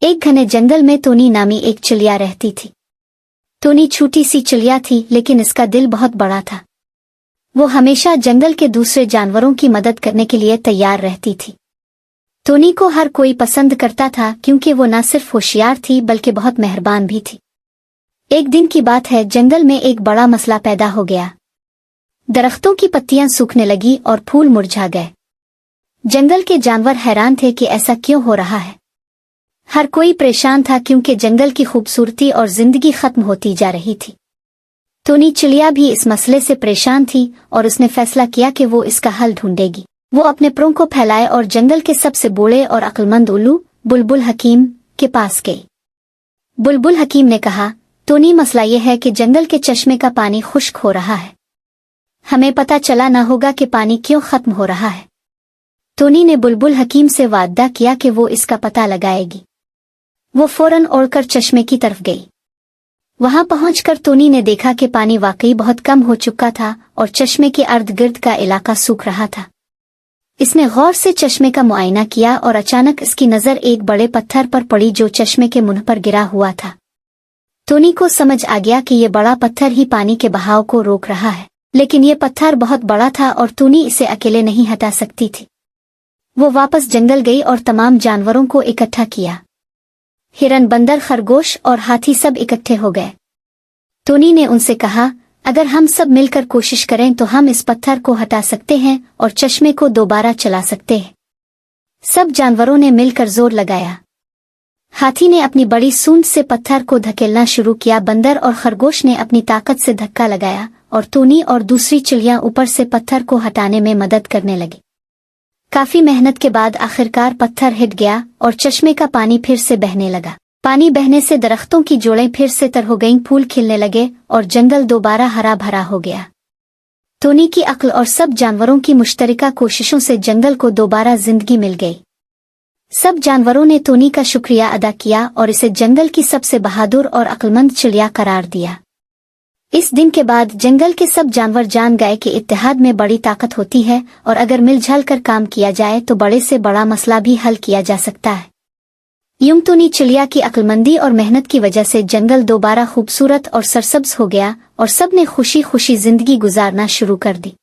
एक घने जंगल में टोनी नामी एक चिड़िया रहती थी। टोनी छोटी सी चिड़िया थी, लेकिन इसका दिल बहुत बड़ा था। वो हमेशा जंगल के दूसरे जानवरों की मदद करने के लिए तैयार रहती थी। टोनी को हर कोई पसंद करता था, क्योंकि वो न सिर्फ होशियार थी बल्कि बहुत मेहरबान भी थी। एक दिन की बात है, जंगल में एक बड़ा मसला पैदा हो गया। दरख्तों की पत्तियां सूखने लगी और फूल मुरझा गए। जंगल के जानवर हैरान थे कि ऐसा क्यों हो रहा है। हर कोई परेशान था, क्योंकि जंगल की खूबसूरती और जिंदगी खत्म होती जा रही थी। टोनी चिड़िया भी इस मसले से परेशान थी और उसने फैसला किया कि वो इसका हल ढूंढेगी। वो अपने पंखों को फैलाए और जंगल के सबसे बूढ़े और अक्लमंद उल्लू बुलबुल हकीम के पास गई। बुलबुल हकीम ने कहा, टोनी, मसला ये है कि जंगल के चश्मे का पानी खुश्क हो रहा है। हमें पता चला न होगा कि पानी क्यों खत्म हो रहा है। टोनी ने बुलबुल हकीम से वादा किया कि वो इसका पता लगाएगी। वो फौरन उड़कर चश्मे की तरफ गई। वहां पहुंचकर टोनी ने देखा कि पानी वाकई बहुत कम हो चुका था और चश्मे के इर्द गिर्द का इलाका सूख रहा था। इसने गौर से चश्मे का मुआयना किया और अचानक इसकी नजर एक बड़े पत्थर पर पड़ी जो चश्मे के मुंह पर गिरा हुआ था। टोनी को समझ आ गया कि ये बड़ा पत्थर ही पानी के बहाव को रोक रहा है, लेकिन ये पत्थर बहुत बड़ा था और टोनी इसे अकेले नहीं हटा सकती थी। वो वापस जंगल गई और तमाम जानवरों को इकट्ठा किया। हिरन, बंदर, खरगोश और हाथी सब इकट्ठे हो गए। टोनी ने उनसे कहा, अगर हम सब मिलकर कोशिश करें तो हम इस पत्थर को हटा सकते हैं और चश्मे को दोबारा चला सकते हैं। सब जानवरों ने मिलकर जोर लगाया। हाथी ने अपनी बड़ी सूंड से पत्थर को धकेलना शुरू किया। बंदर और खरगोश ने अपनी ताकत से धक्का लगाया और टोनी और दूसरी चिड़ियां ऊपर से पत्थर को हटाने में मदद करने लगी। काफी मेहनत के बाद आखिरकार पत्थर हिट गया और चश्मे का पानी फिर से बहने लगा। पानी बहने से दरख्तों की जोड़ें फिर से तर हो गईं, फूल खिलने लगे और जंगल दोबारा हरा भरा हो गया। टोनी की अक्ल और सब जानवरों की मुश्तरका कोशिशों से जंगल को दोबारा जिंदगी मिल गई। सब जानवरों ने टोनी का शुक्रिया अदा किया और इसे जंगल की सबसे बहादुर और अक्लमंद चिड़िया करार दिया। इस दिन के बाद जंगल के सब जानवर जान गए कि इत्तेहाद में बड़ी ताकत होती है और अगर मिलजुल कर काम किया जाए तो बड़े से बड़ा मसला भी हल किया जा सकता है। यूं टोनी चिड़िया की अक्लमंदी और मेहनत की वजह से जंगल दोबारा खूबसूरत और सरसब्ज हो गया और सब ने खुशी खुशी जिंदगी गुजारना शुरू कर दी।